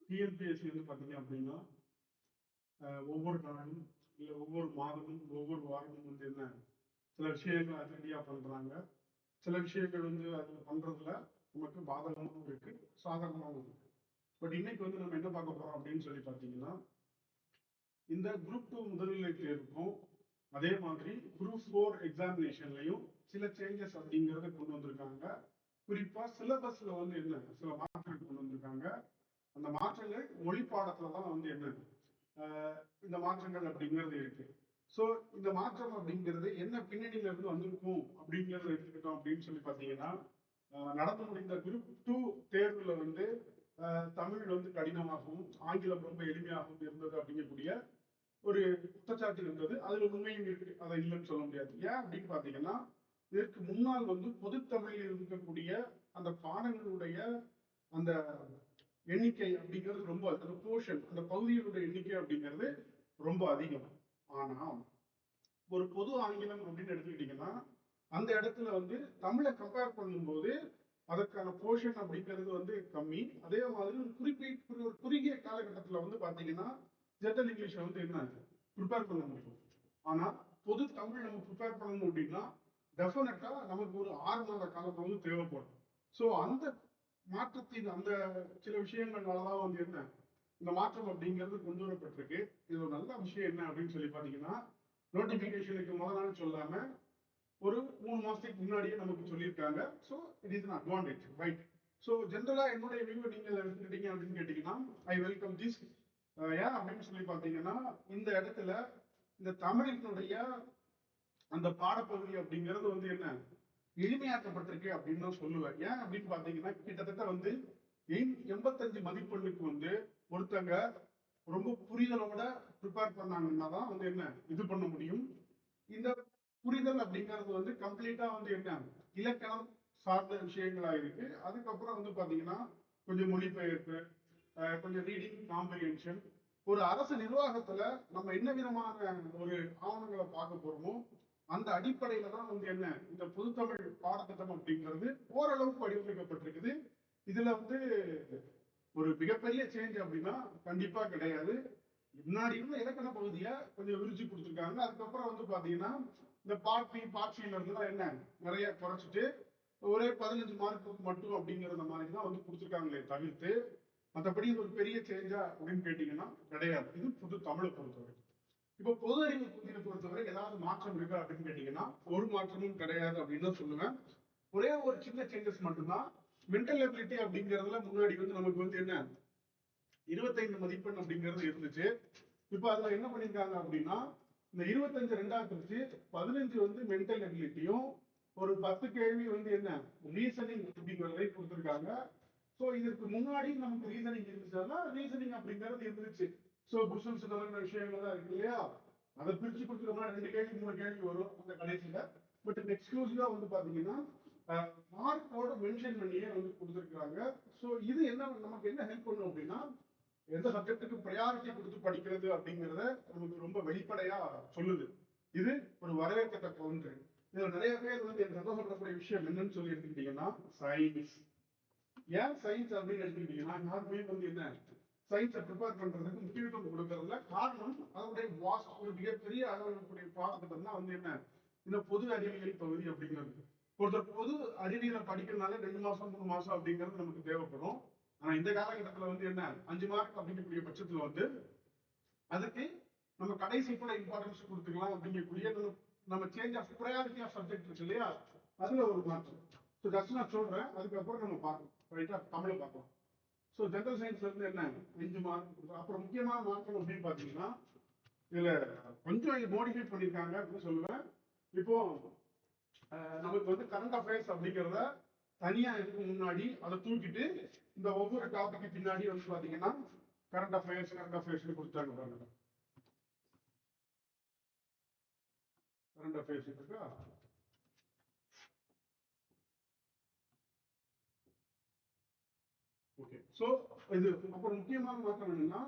TNPSC வந்து பார்த்தீங்க அப்படின்னா ஒவ்வொரு நாளும் இல்லை ஒவ்வொரு மாதமும் ஒவ்வொரு வாரமும் வந்து என்ன சில விஷயங்கள் அதிரடியாக பண்ணுறாங்க. சில விஷயங்கள் வந்து அதில் பண்ணுறதுல நமக்கு பாதகமாகவும் இருக்கு, சாதகமாகவும் இருக்கு. பட் இன்னைக்கு வந்து நம்ம என்ன பார்க்க போறோம் அப்படின்னு சொல்லி பார்த்தீங்கன்னா, இந்த குரூப் 2 முதுநிலை தேர்வுக்கும் அதே மாதிரி குரூப் 4 எக்ஸாமினேஷன்லையும் சில சேஞ்சஸ் அப்படிங்கிறத கொண்டு வந்திருக்காங்க. குறிப்பா சிலபஸ்ல வந்து என்ன சில மாற்றங்கள் கொண்டு வந்திருக்காங்க. அந்த மாற்றங்கள் மொழி பாடத்துல தான் வந்து என்ன இந்த மாற்றங்கள் அப்படிங்கிறது இருக்கு. ஸோ இந்த மாற்றம் அப்படிங்கிறது என்ன பின்னணியில இருந்து வந்திருக்கும் அப்படிங்கிறத எடுத்துக்கிட்டோம் அப்படின்னு சொல்லி பார்த்தீங்கன்னா, நடந்து முடிந்த குரூப் 2 தேர்வுல வந்து தமிழ் வந்து கடினமாகவும் ஆங்கிலம் ரொம்ப எளிமையாகவும் இருந்தது அப்படிங்கக்கூடிய ஒரு குற்றச்சாட்டு இருந்தது. அதுல உண்மையும் இருக்கு, அதை இல்லைன்னு சொல்ல முடியாது. ஏன் அப்படின்னு பாத்தீங்கன்னா, இதற்கு முன்னால் வந்து பொதுத்தமிழில் இருக்கக்கூடிய அந்த பாடங்களுடைய அந்த எண்ணிக்கை அப்படிங்கிறது ரொம்ப அந்த போர்ஷன் அந்த பகுதிகளுடைய எண்ணிக்கை அப்படிங்கிறது ரொம்ப அதிகம். ஆனா ஒரு பொது ஆங்கிலம் அப்படின்னு எடுத்துக்கிட்டீங்கன்னா அந்த இடத்துல வந்து தமிழை கம்பேர் பண்ணும்போது அதற்கான போர்ஷன் அப்படிங்கிறது வந்து கம்மி. அதே மாதிரி ஒரு குறுகிய காலகட்டத்தில் வந்து பாத்தீங்கன்னா ஜெனரல் இங்கிலீஷை வந்து என்ன ப்ரிப்பேர் பண்ண முடியும். ஆனா பொது தமிழ் நம்ம ப்ரிப்பேர் பண்ணணும் அப்படின்னா டெஃபினட்டா நமக்கு ஒரு 6 மாத காலம் வந்து தேவைப்படும். ஸோ அந்த மாற்றத்தின் அந்த சில விஷயங்கள்னாலதான் வந்து என்ன இந்த மாற்றம் அப்படிங்கிறது கொண்டு வரப்பட்டிருக்கு. இது ஒரு நல்ல விஷயம் என்ன அப்படின்னு சொல்லி பாத்தீங்கன்னா, நோட்டிபிகேஷனுக்கு முதல் நாள் சொல்லாம ஒரு 3 மாசத்துக்கு முன்னாடியே நமக்கு சொல்லியிருக்காங்க. So it is an advantage, right? So ஜென்ரலா என்னுடைய வியூவை நீங்க எடுத்துக்கிட்டீங்க அப்படின்னு கேட்டீங்கன்னா, ஐ வெல்கம் திஸ். ஏன் அப்படின்னு சொல்லி பாத்தீங்கன்னா, இந்த இடத்துல இந்த தமிழினுடைய அந்த பாடப்பகுதி அப்படிங்கிறது வந்து என்ன எளிமையாக்கப்பட்டிருக்கு அப்படின்னு தான் சொல்லுவேன். ஏன் அப்படின்னு பாத்தீங்கன்னா, கிட்டத்தட்ட வந்து 85 மதிப்பெண்ணுக்கு வந்து ஒருத்தங்க ரொம்ப புரிதலோட ப்ரிப்பேர் பண்ணாங்கன்னா தான் வந்து என்ன இது பண்ண முடியும். இந்த புரிதல் அப்படிங்கிறது வந்து கம்ப்ளீட்டா வந்து என்ன இலக்கணம் சார்ந்த விஷயங்களா இருக்கு. அதுக்கப்புறம் வந்து பாத்தீங்கன்னா கொஞ்சம் மொழிபெயர்ப்பு, கொஞ்சம் ரீடிங் காம்ப்ரிஹென்ஷன். ஒரு அரசு நிர்வாகத்துல நம்ம என்ன விதமான ஒரு ஆவணங்களை பார்க்க போறோமோ அந்த அடிப்படையில தான் வந்து என்ன இந்த பொதுத்தமிழ் பாடத்திட்டம் அப்படிங்கிறது ஓரளவுக்கு வடிவமைக்கப்பட்டிருக்குது. இதுல வந்து ஒரு மிகப்பெரிய சேஞ்ச் அப்படின்னா கண்டிப்பா கிடையாது. முன்னாடி இருந்த இலக்கண பகுதியை கொஞ்சம் விரிச்சு கொடுத்துருக்காங்க. அதுக்கப்புறம் வந்து பாத்தீங்கன்னா இந்த பார்ட் பி பார்ட் சில இருந்துலாம் என்ன நிறைய குறைச்சிட்டு ஒரே 15 மார்க் மட்டும் அப்படிங்கிற மாதிரி தான் வந்து கொடுத்துருக்காங்களே தவிர்த்து மற்றபடி ஒரு பெரிய சேஞ்சா அப்படின்னு கேட்டீங்கன்னா கிடையாது. இது புது தமிழை பொறுத்தவரை. இப்போ பொது அறிவு பகுதியை பொறுத்தவரை ஏதாவது மாற்றம் இருக்கா அப்படின்னு கேட்டீங்கன்னா ஒரு மாற்றமும் கிடையாது அப்படின்னு தான் சொல்லுவேன். ஒரே ஒரு சின்ன சேஞ்சஸ் மட்டும்தான். மென்டல் எபிலிட்டி அப்படிங்கிறதுல முன்னாடி வந்து நமக்கு வந்து என்ன 25 மதிப்பெண் அப்படிங்கிறது இருந்துச்சு. இப்ப அதுல என்ன பண்ணிருக்காங்க அப்படின்னா இந்த 25 ரெண்டா பிரிச்சு 15 வந்து மென்டல் எபிலிட்டியும் ஒரு 10 கேள்வி வந்து என்ன ரீசனிங் அப்படிங்கிறதையும் கொடுத்துருக்காங்க. ஸோ இதற்கு முன்னாடி நமக்கு ரீசனிங் இருந்துச்சுன்னா ரீசனிங் அப்படிங்கிறது இருந்துச்சு. ஸோ கொஸ்டின்ஸ் இந்த மாதிரி விஷயங்கள் தான் இருக்கு இல்லையா, அதை பிரிச்சு கொடுத்துட்டோம்னா 2 கேள்வி 3 கேள்வி வரும் அந்த கடைசியில. பட் எக்ஸ்க்ளூசிவா வந்து பாத்தீங்கன்னா மார்க்கோட மென்ஷன் பண்ணியே வந்து கொடுத்துருக்காங்க. ஸோ இது என்ன நமக்கு என்ன ஹெல்ப் பண்ணும் அப்படின்னா எந்த சப்ஜெக்டுக்கு ப்ரையாரிட்டி கொடுத்து படிக்கிறது அப்படிங்கிறத நமக்கு ரொம்ப வெளிப்படையா சொல்லுது. இது ஒரு வரவேற்கத்தக்க ஒன்று. இதுல நிறைய பேர் வந்து எனக்கு சந்தோஷப்படக்கூடிய விஷயம் என்னன்னு சொல்லி எடுத்துக்கிட்டீங்கன்னா சயின்ஸ். ஏன் சயின்ஸ் அப்படின்னு எடுத்துக்கிட்டீங்கன்னா யாருமே வந்து என்ன சயின்ஸை ப்ரிப்பேர் பண்றதுக்கு முக்கியத்துவம் கொடுக்கறதுல காரணம் அதனுடைய வாஸ்ட் ஒரு மிகப்பெரிய அளவுடைய பாடத்திட்டம் தான் வந்து என்ன இந்த பொது அறிவியல் பகுதி அப்படிங்கிறது. ஒருத்தர் பொது அறிவியலை படிக்கிறதுனால 2 மாசம் 3 மாசம் அப்படிங்கிறது நமக்கு தேவைப்படும். ஆனா இந்த காலகட்டத்துல வந்து என்ன 5 மார்க் அப்படிங்கக்கூடிய பட்சத்துல வந்து அதுக்கு நம்ம கடைசி கூட இம்பார்ட்டன்ஸ் கொடுத்துக்கலாம் அப்படிங்கக்கூடிய நம்ம change of priority of subject இருக்கு இல்லையா, அதுல ஒரு மாற்றம். ஸோ ஜஸ்ட் நான் சொல்றேன், அதுக்கப்புறம் நம்ம பார்க்கலாம். ரைட்டா, தமிழை பார்க்கலாம். ஸோ ஜெனரல் சயின்ஸ்ல இருந்து என்ன 5 மார்க். அப்புறம் முக்கியமான மார்க்கம் அப்படின்னு பாத்தீங்கன்னா இதுல கொஞ்சம் மோடிஃபை பண்ணிருக்காங்க அப்படின்னு சொல்லுவேன். இப்போ நமக்கு வந்து கரண்ட் அஃபேர்ஸ் அப்படிங்கிறத தனியா இதுக்கு முன்னாடி அதை தூக்கிட்டு இந்த ஒவ்வொரு டாபிக் பின்னாடி வந்து பாத்தீங்கன்னா கரண்ட் அஃபேர்ஸ் கொடுத்தாங்க பாருங்க. கரண்ட் அஃபேர்ஸ் இருக்கா, ஓகே. ஸோ இது அப்புறம் முக்கியமான மாற்றம் என்னன்னா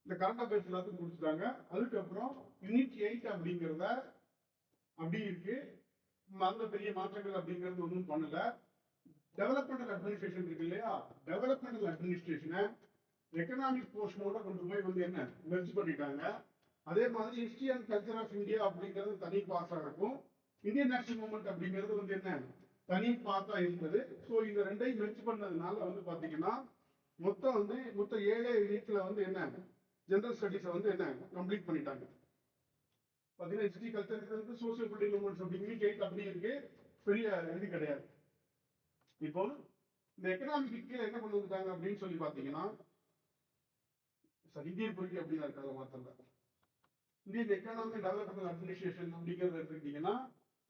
இந்த கரண்ட் அஃபேர்ஸ் எல்லாத்துக்கும் கொடுத்துட்டாங்க. அதுக்கப்புறம் யூனிட் 8 அப்படிங்கிறத அப்படி இருக்கு. அந்த பெரிய மாற்றங்கள் அப்படிங்கிறது ஒன்றும் பண்ணல. டெவலப்மெண்டல் அட்மினிஸ்ட்ரேஷன் இருக்கு இல்லையா, டெவலப்மெண்டல் அட்மினிஸ்ட்ரேஷனை எக்கனாமிக் போர்ஷனோட கொண்டு போய் வந்து என்ன மெர்ஜ் பண்ணிட்டாங்க. அதே மாதிரி history and culture of India அப்படிங்கிறது தனி பார்ட்டா இருக்கும். இந்தியன் நேஷனல் மூவ்மெண்ட் அப்படிங்கிறது வந்து என்ன தனி பார்ட்டா இருந்தது. ஸோ இந்த ரெண்டையும் மெர்ஜ் பண்ணதுனால வந்து பாத்தீங்கன்னா மொத்தம் 7 வீக்ல வந்து என்ன ஜெனரல் ஸ்டடீஸை வந்து என்ன கம்ப்ளீட் பண்ணிட்டாங்க. பாத்தீங்கன்னா history culture social political movements அப்படிங்கிறது அப்படி இருக்கு, பெரிய இது கிடையாது. இப்போ இந்த எக்கனாமிக் கீழே என்ன கொண்டு வந்துட்டாங்க அப்படின்னு சொல்லி பாத்தீங்கன்னா இந்தியன் பொலிட்டி அப்படின்னு இருக்காங்க மாத்திரம் இந்தியன் எக்கனாமி டெவலப்மெண்ட் அட்மினிஸ்ட்ரேஷன் அப்படிங்கிறது எடுத்துக்கிட்டீங்கன்னா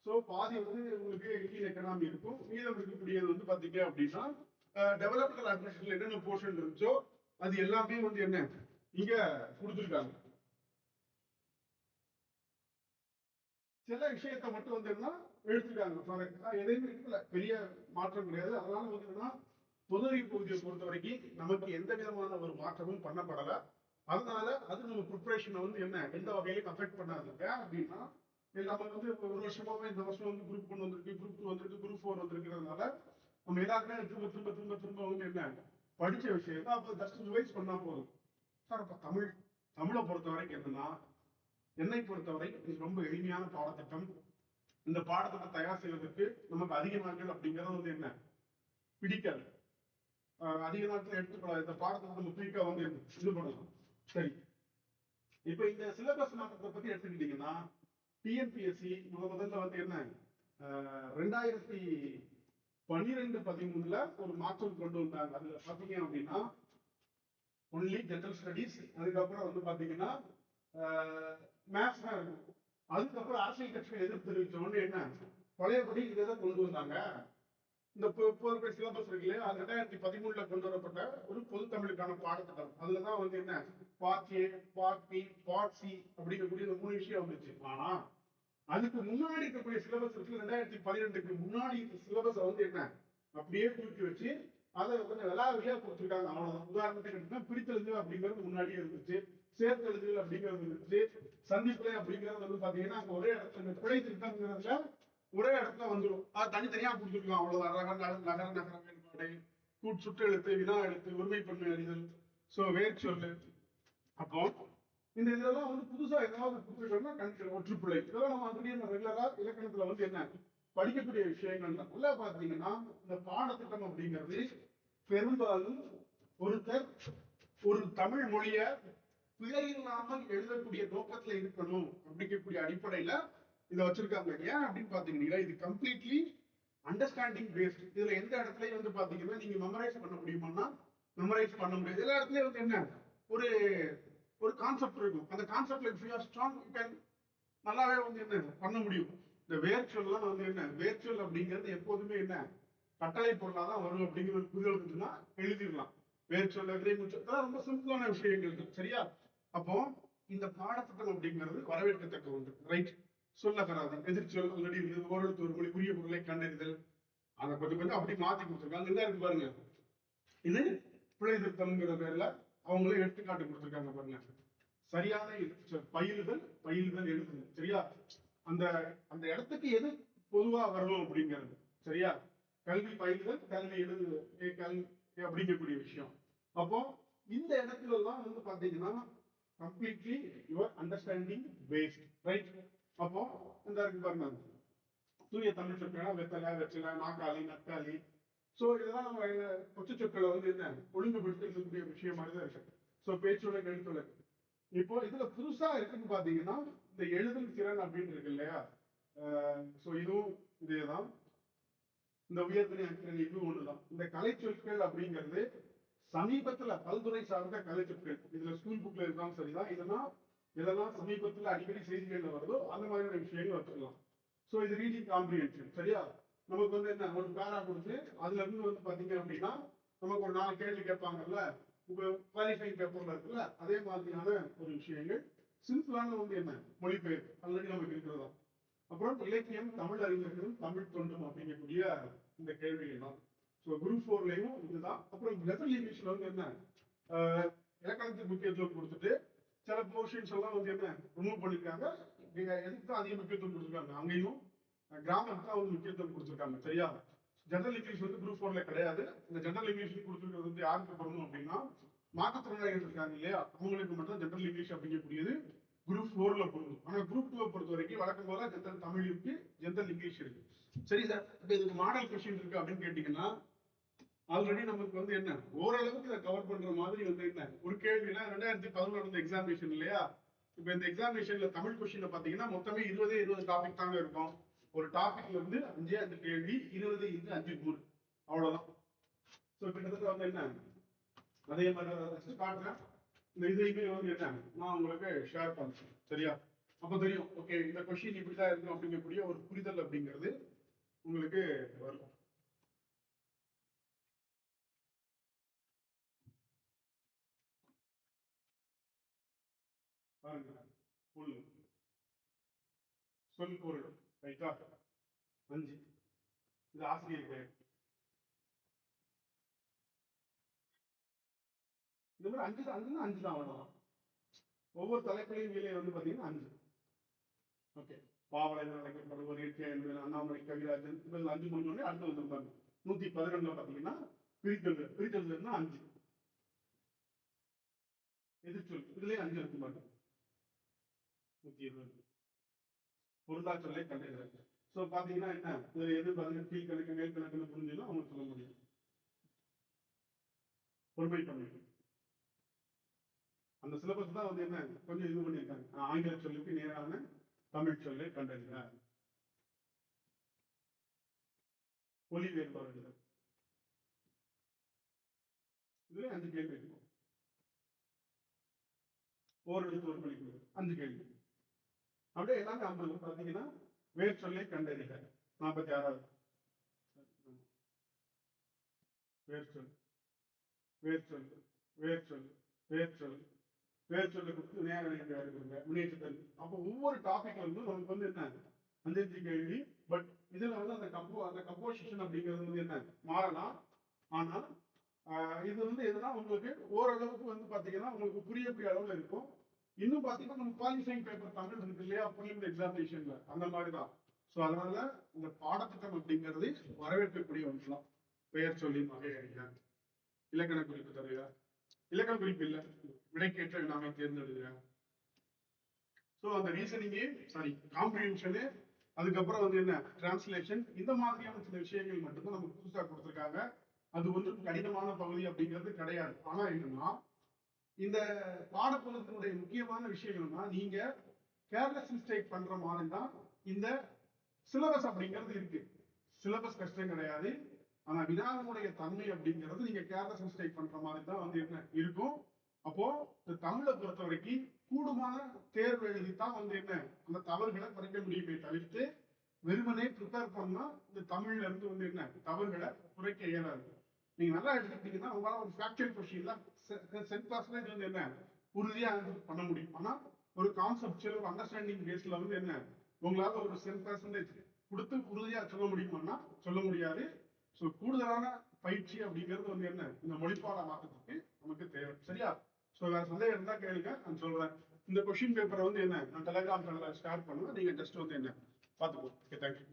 ஸோ பாதி வந்து உங்களுக்கு இந்தியன் எக்கனாமி இருக்கும், மீதம் இருக்கக்கூடியது வந்து பாத்தீங்க அப்படின்னா டெவலப்மெண்ட் அட்மினிஸ்ட்ரேஷன் என்னென்ன போர்ஷன் இருந்துச்சோ அது எல்லாமே வந்து என்ன இங்க கொடுத்துருக்காங்க. சில விஷயத்த மட்டும் வந்து என்ன எடுத்துருக்காங்க, எதையுமே இருக்கல, பெரிய மாற்றம் கிடையாது. அதனால வந்து என்னன்னா பொதுறிவு பகுதியை பொறுத்த வரைக்கும் நமக்கு எந்த விதமான ஒரு மாற்றமும் பண்ணப்படலை. அதனால அது நம்ம ப்ரிப்பரேஷனை வந்து என்ன எந்த வகையிலும் அஃபெக்ட் பண்ணாது. ஏன் அப்படின்னா நம்ம வந்து ஒரு வருஷமாவே இந்த வருஷம் வந்து குரூப் 1 வந்திருக்கு, குரூப் 2 வந்திருக்கு, குரூப் 4 வந்திருக்கிறதுனால நம்ம எல்லாருமே திரும்ப திரும்ப திரும்ப திரும்ப வந்து என்ன படிச்ச விஷயம் தான். அப்போ ஜஸ்ட் ரிவைஸ் பண்ணா போதும் சார். அப்போ தமிழை பொறுத்த வரைக்கும் என்னன்னா என்னை பொறுத்தவரை இது ரொம்ப எளிமையான பாடத்திட்டம். இந்த பாடத்திட்டம் தயார் செய்வதற்கு நமக்கு அதிக நாட்கள் அப்படிங்கிறது வந்து என்ன பிடிக்காது. அதிக நாட்கள் எடுத்துக்கூடாது. இந்த பாடத்திட்டம் நம்ம குயிக்கா வந்து இது பண்ணலாம். சரி, இப்ப இந்த சிலபஸ் மாற்றத்தை பத்தி எடுத்துக்கிட்டீங்கன்னா டிஎன்பிஎஸ்சி முதல்ல வந்து என்ன 2012-13 ஒரு மாற்றம் கொண்டு வந்தாங்க. அதுல பாத்தீங்க அப்படின்னா ஒன்லி ஜெனரல் ஸ்டடீஸ், அதுக்கப்புறம் வந்து பாத்தீங்கன்னா மேத்ஸ் தான் இருக்கும். அதுக்கப்புறம் அரசியல் கட்சிகள் எதிர்ப்பு தெரிவிச்சோன்னு என்ன பழையபடி இதை கொண்டு வந்தாங்க. இந்த சிலபஸ் இருக்கு இல்லையா, அது 2013 கொண்டு வரப்பட்ட ஒரு பொது தமிழுக்கான பாடத்திட்டம். அதுலதான் வந்து என்ன part A, part B, part C அப்படிங்கக்கூடிய இந்த 3 விஷயம் வந்துச்சு. ஆனா அதுக்கு முன்னாடி இருக்கக்கூடிய சிலபஸ் இருக்கு, 2012க்கு முன்னாடி சிலபஸ் வந்து என்ன அப்படியே தூக்கி வச்சு அதை வந்து விளாவியா கொடுத்துருக்காங்க. அவ்வளவுதான். உதாரணத்துக்கு பிரித்தெழுதுகள் அப்படிங்கிறது முன்னாடியே இருந்துச்சு, சேர்த்தெழுதுகள் அப்படிங்கிறது இருந்துச்சு, சந்திப்பிழை அப்படிங்கிறது வந்து பாத்தீங்கன்னா அங்க ஒரே இடத்துல பிழை திருத்தங்கிறதுல ஒரே இடத்துல வந்துடும். அது தனித்தனியா கொடுத்துருக்கோம். அவ்வளவுதான். நகர நகர வேறுபாடு, சுட்டு எழுத்து, வினா எழுத்து, ஒருமைப்பன்மை அறிதல், சோ வேர் சொல்லு. அப்போ இந்த இதெல்லாம் வந்து புதுசா ஏதாவது கொடுத்துருக்கோம்னா கண்டிப்பா ஒற்றுப்பிள்ளை, இதெல்லாம் நம்ம திடீர்னு ரெகுலரா இலக்கணத்துல வந்து என்ன படிக்கக்கூடிய விஷயங்கள் தான். நல்லா பாத்தீங்கன்னா இந்த பாடத்திட்டம் அப்படிங்கிறது பெரும்பாலும் ஒரு தமிழ் மொழிய பிழை இல்லாமல் எழுதக்கூடிய நோக்கத்துல இருக்கணும் அப்படிங்கக்கூடிய அடிப்படையில இதை வச்சிருக்காங்க. ஏன் அப்படின்னு பாத்தீங்கன்னா இது கம்ப்ளீட்லி அண்டர்ஸ்டாண்டிங் பேஸ்ட். இதுல எந்த இடத்துலயும் வந்து பாத்தீங்கன்னா நீங்க மெமரைஸ் பண்ண முடியுமான்னா மெமரைஸ் பண்ண முடியாது. எல்லா இடத்துலயும் வந்து என்ன ஒரு ஒரு கான்செப்ட் இருக்கும். அந்த கான்செப்ட்ல ஸ்ட்ராங் நல்லாவே வந்து என்ன பண்ண முடியும். இந்த வேர்ச்சொல்லாம் வந்து என்ன வேர்ச்சொல் அப்படிங்கிறது எப்போதுமே என்ன கட்டளை பொருளாதான் வரும் அப்படிங்கிற ஒரு புரிதல் இருந்துச்சுன்னா எழுதிடலாம். வேர்ச்சொல், இதெல்லாம் ரொம்ப சிம்பிளான விஷயங்கள். சரியா? அப்போ இந்த பாடத்திட்டம் அப்படிங்கிறது வரவேற்கத்தக்க ஒன்று. ரைட். சொல்லகராது, எதிர்ச்சொல் ஆல்ரெடி இருந்தது, ஓரெழுத்து ஒரு மொழி, உரிய பொருளை கண்டறிதல், அதை கொஞ்சம் அப்படி மாத்தி கொடுத்துருக்காங்க. என்ன இருக்கு பாருங்க, இது பிழை திருத்தம்ங்கிற பேர்ல அவங்களே எடுத்துக்காட்டு கொடுத்துருக்காங்க பாருங்க. சரியான பயிலுதல் எழுதுதல். சரியா? அந்த அந்த இடத்துக்கு எது பொதுவா வரணும் அப்படிங்கிறது. சரியா? கல்வி பயிலுதல், கல்வி எழுதுதல், கல்வி அப்படிங்கக்கூடிய விஷயம். அப்போ இந்த இடத்துல எல்லாம் வந்து பாத்தீங்கன்னா completely your understanding based. Right? அப்போ இந்த இருக்கு பாருங்க, தூய தமிழ் சொற்கள் வெத்தலை, வெற்றிலை, நாக்காளி, நக்காளி. சோ இதெல்லாம் நம்ம கொச்ச சொற்களை வந்து என்ன ஒழுங்குபடுத்தி இருக்கக்கூடிய விஷயம் மாதிரி தான் இருக்கு. சோ பேச்சுடன் எழுத்துடன். இப்போ இதுல புதுசா இருக்குன்னு பாத்தீங்கன்னா இந்த எழுதும் திறன் அப்படின்னு இருக்கு இல்லையா, சோ இதுவும் இதேதான். இந்த உயர்திணை அக்கிரணி இது ஒண்ணுதான். இந்த கலை சொற்கள் அப்படிங்கிறது சமீபத்துல பல்துறை சார்ந்த கலை சொற்கள். இதுல ஸ்கூல் புக்ல இருக்கான்னு சரிதான். இதெல்லாம் சமீபத்துல அடிக்கடி செய்திகள்ல வருதோ அந்த மாதிரியான விஷயங்கள் வச்சுக்கலாம். சோ இது ரீடிங் காம்ப்ரிஹென்ஷன். சரியா? நமக்கு வந்து என்ன ஒரு பேரா கொடுத்து அதுல இருந்து வந்து பாத்தீங்க அப்படின்னா நமக்கு ஒரு 4 கேள்வி கேட்பாங்கல்ல, குவாலிஃபைங் பேப்பர்ல இருக்குல்ல, அதே மாதிரியான ஒரு விஷயங்கள். சிம்பிளான வந்து என்ன மொழிபெயர்ப்பு ஆல்ரெடி நமக்கு இருக்கிறதா. அப்புறம் இலக்கியம், தமிழ் அறிஞர்களும் தமிழ் தொண்டும் அப்படிங்கக்கூடிய இந்த கேள்விகள் தான். ஸோ குரூப் 4லயும் இதுதான். அப்புறம் ஜெனரல் இங்கிலீஷ்ல வந்து என்ன இலக்கணத்துக்கு முக்கியத்துவம் கொடுத்துட்டு சில போர்ஷன்ஸ் எல்லாம் வந்து என்ன ரிமூவ் பண்ணிருக்காங்க. எதுக்கு தான் அதிக முக்கியத்துவம் கொடுத்துருக்காங்க, அங்கேயும் கிராமருக்கு தான் வந்து முக்கியத்துவம் கொடுத்துருக்காங்க. சரியா? ஜெனரல் இங்கிலீஷ் வந்து குரூப் 4ல கிடையாது. இந்த ஜெனரல் இங்கிலீஷ் கொடுத்துருக்கிறது வந்து யாருக்கு பொருந்தும் அப்படின்னா மாற்றுத்திறனாளிகள் இருக்காங்க இல்லையா, அவங்களுக்கு மட்டும் ஜெனரல் இங்கிலீஷ் அப்படிங்கக்கூடியது குரூப் 4ல பொருந்தும். ஆனா குரூப் 2 பொறுத்த வரைக்கும் வழக்கம் போல ஜெனரல் தமிழ் இருக்கு, ஜெனரல் இங்கிலீஷ் இருக்கு. சரி சார், இப்ப இதுக்கு மாடல் கொஸ்டின் இருக்கு அப்படின்னு கேட்டீங்கன்னா, ஆல்ரெடி நமக்கு வந்து என்ன ஓரளவுக்கு இதை கவர் பண்ற மாதிரி வந்து என்ன ஒரு கேள்வியில 2011 எக்ஸாமினேஷன் இல்லையா. இப்ப இந்த எக்ஸாமினேஷன்ல தமிழ் கொஸ்டின்ல பாத்தீங்கன்னா மொத்தமே 20 டாபிக் தாங்க இருக்கும். ஒரு டாபிக்ல இருந்து 5 கேள்வி, 20 x 5 3 அவ்வளவுதான். சோ கிட்டத்தட்ட வந்து என்ன அதே மாதிரி காட்டுறேன். இந்த இதையுமே வந்து என்ன நான் உங்களுக்கு ஷேர் பண்றேன். சரியா, அப்ப தெரியும் ஓகே இந்த கொஸ்டின் இப்படிதான் இருக்கும் அப்படிங்கக்கூடிய ஒரு புரிதல் அப்படிங்கிறது உங்களுக்கு வரும். பாருங்க, புல் சொல் பொருள் ரைட்டா 5. இது ஆசிரியர் பெயர். இந்த மாதிரி 5 தான், 5 தான் வரணும். ஒவ்வொரு தலைப்பிலையும் கீழே வந்து பாத்தீங்கன்னா 5. ஓகே, பாவலை அழைக்கப்படுவர் இயற்கை என்பது அண்ணாமலை கவிராஜன் இது 5 முடிஞ்சோடனே அடுத்து வந்துருப்பாங்க. 111 பாத்தீங்கன்னா பிரித்தல், பிரித்தல்னா 5. எதிர்ச்சொல் இதுலயே 5 இருக்கு பாருங்க. 120 பொருந்தா சொல்லை கண்டறிதல். சோ பாத்தீங்கன்னா என்ன இதுல எது பாத்தீங்கன்னா கீழ்கணக்கு மேல் கணக்குன்னு புரிஞ்சுன்னா அவங்களுக்கு சொல்ல முடியும். பொறுமை பண்ணி அந்த சிலபஸ் தான் வந்து என்ன கொஞ்சம் இது பண்ணியிருக்காங்க. ஆங்கில சொல்லுக்கு நேரான தமிழ் சொல்லை கண்டறிக. ஒலி வேறுபாடுகள் இதுல 5 கேள்வி இருக்கும். ஓரெழுத்து ஒரு மொழிக்கு 5 கேள்வி. அப்படியே எல்லாமே 50 பாத்தீங்கன்னா வேர் சொல்லை கண்டறிக 46வது. வேர் சொல், வேர் சொல், வேர் சொல், வேர் சொல், வேர் சொல்ல கொடுத்து நேர முன்னேற்றத்தில். அப்போ ஒவ்வொரு டாபிக் வந்து நமக்கு வந்து என்ன 5 கேள்வி. பட் இதுல வந்து அந்த கம்போசிஷன் அப்படிங்கிறது வந்து என்ன மாறலாம். ஆனா இது வந்து எதுனா உங்களுக்கு ஓரளவுக்கு வந்து பாத்தீங்கன்னா உங்களுக்கு புரியக்கூடிய அளவுல இருக்கும். இன்னும் பாத்தீங்கன்னா நம்ம குவாலிஃபைங் பேப்பர் தமிழ் இருக்கு இல்லையா பிலிம் எக்ஸாமினேஷன்ல அந்த மாதிரி தான். ஸோ அதனால இந்த பாடத்திட்டம் அப்படிங்கிறது வரவேற்கக்கூடிய ஒன்றுலாம். பெயர் சொல்லி வகை அறிக, இலக்கண குறிப்பு தருக, இலக்கண குறிப்பு இல்ல விடைக்கேற்ற வினாவை தேர்ந்தெடுங்க. ஸோ அந்த ரீசனிங்கே சாரி காம்ப்ரிஹென்ஷனு, அதுக்கப்புறம் வந்து என்ன டிரான்ஸ்லேஷன், இந்த மாதிரியான சில விஷயங்கள் மட்டும்தான் நமக்கு புதுசா கொடுத்துருக்காங்க. அது ஒன்றும் கடினமான பகுதி அப்படிங்கிறது கிடையாது. ஆனா என்னன்னா இந்த பாடப்புலத்தினுடைய முக்கியமான விஷயம் என்னன்னா நீங்க கேர்லெஸ் மிஸ்டேக் பண்ற மாதிரி தான் இந்த சிலபஸ் அப்படிங்கிறது இருக்கு. சிலபஸ் கஷ்டம் கிடையாது. ஆனா வினாவினுடைய தன்மை அப்படிங்கிறது நீங்க கேர்லெஸ் மிஸ்டேக் பண்ற மாதிரி தான் வந்து என்ன இருக்கும். அப்போ இந்த தமிழை பொறுத்த வரைக்கும் கூடுமான தேர்வு எழுதித்தான் வந்து என்ன அந்த தவறுகளை குறைக்க முடியுமே தவிர்த்து வெறுமனே ப்ரிப்பேர் பண்ணா இந்த தமிழ்ல இருந்து வந்து என்ன தவறுகளை குறைக்க இயலாது. நீங்க நல்லா எடுத்துக்கிட்டீங்கன்னா உங்களால ஒரு ஃபேக்சுவல் கொஸ்டின்ல 10% வந்து என்ன உறுதியா ஆன்சர் பண்ண முடியும். ஆனா ஒரு கான்செப்டுவல் ஒரு அண்டர்ஸ்டாண்டிங் பேஸ்ல வந்து என்ன உங்களால ஒரு 10% கொடுத்து உறுதியா சொல்ல முடியுமான்னா சொல்ல முடியாது. ஸோ கூடுதலான பயிற்சி அப்படிங்கிறது வந்து என்ன இந்த மொழிப்பாட மாற்றத்துக்கு நமக்கு தேவை. சரியா? ஸோ வேற சந்தேகம் இருந்தா கேளுங்க, நான் சொல்றேன். இந்த கொஸ்டின் பேப்பரை வந்து என்ன நான் டெலிகிராம் சேனல்ல ஷேர் பண்ணுவேன். நீங்க ஜஸ்ட் வந்து என்ன பார்த்துக்கோ. Okay, thank you.